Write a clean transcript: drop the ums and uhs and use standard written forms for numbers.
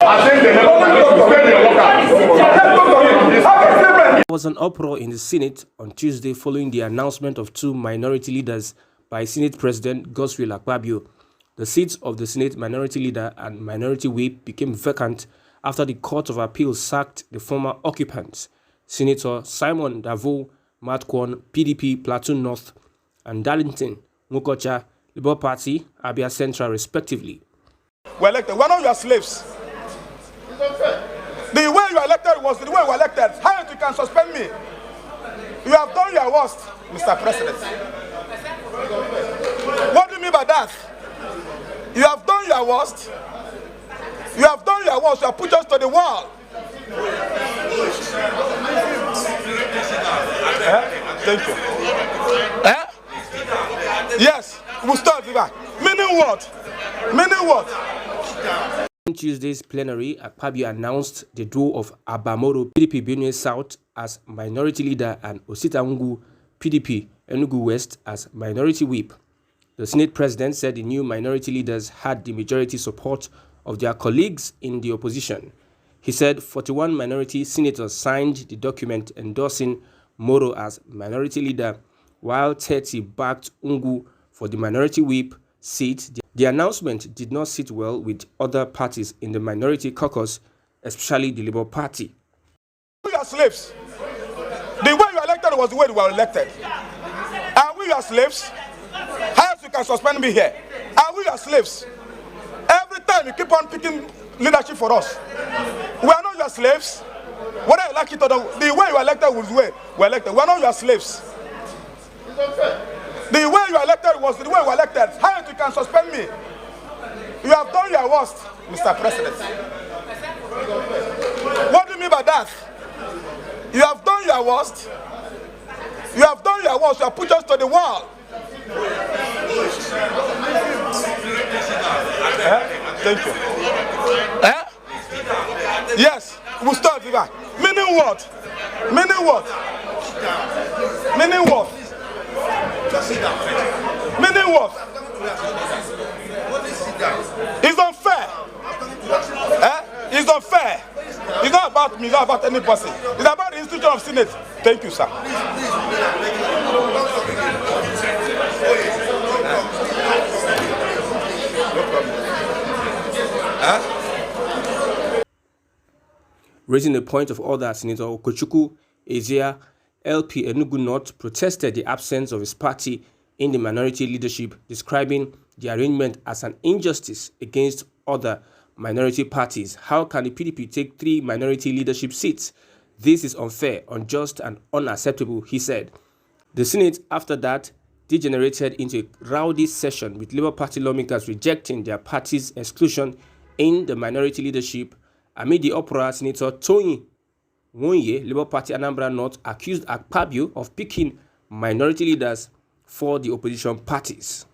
There was an uproar in the Senate on Tuesday following the announcement of two minority leaders by Senate President Godswill Akpabio. The seats of the Senate Minority Leader and Minority Whip became vacant after the Court of Appeal sacked the former occupants, Senator Simon Davo Matkwon, PDP Plateau North, and Darlington Mukocha, Labour Party, Abia Central, respectively. We're elected. We're not your slaves. The way you are elected was the way we were elected. How you can suspend me? You have done your worst, Mr. President. What do you mean by that? You have done your worst. You have done your worst. You have put us to the wall. Thank you. Yes, we'll start with that. Meaning what? Meaning what? In Tuesday's plenary, Akpabio announced the draw of Abamoro PDP Benue South as minority leader and Osita Ngu PDP Enugu West as minority whip. The Senate president said the new minority leaders had the majority support of their colleagues in the opposition. He said 41 minority senators signed the document endorsing Moro as minority leader, while 30 backed Ngu for the minority whip seat. The announcement did not sit well with other parties in the minority caucus, especially the Labour Party. We are slaves. The way you are elected was the way we were elected. And we are slaves. How else you can suspend me here? And we are slaves. Every time you keep on picking leadership for us. We are not your slaves. Whether you like it or not, the way you are elected was the way we are elected. We are not your slaves. The way you are elected was the way we were elected. How you can suspend me? You have done your worst, Mr. President. What do you mean by that? You have done your worst. You have done your worst. You have put us to the wall. Thank you. Yes, we'll start with that. Meaning what? Meaning what? Meaning what? Meaning what? It's unfair. It's unfair. It's not about me, it's not about any person. It's about the institution of Senate. Thank you, sir. Raising the point of order, Senator Okochukwu Ezia, LP Enugu North, protested the absence of his party in the minority leadership, describing the arrangement as an injustice against other minority parties. How can the PDP take 3 minority leadership seats? This is unfair, unjust, and unacceptable, he said. The Senate, after that, degenerated into a rowdy session with Labour Party lawmakers rejecting their party's exclusion in the minority leadership. Amid the uproar, Senator Tony Wonye, Labour Party Anambra North, accused Akpabio of picking minority leaders for the opposition parties.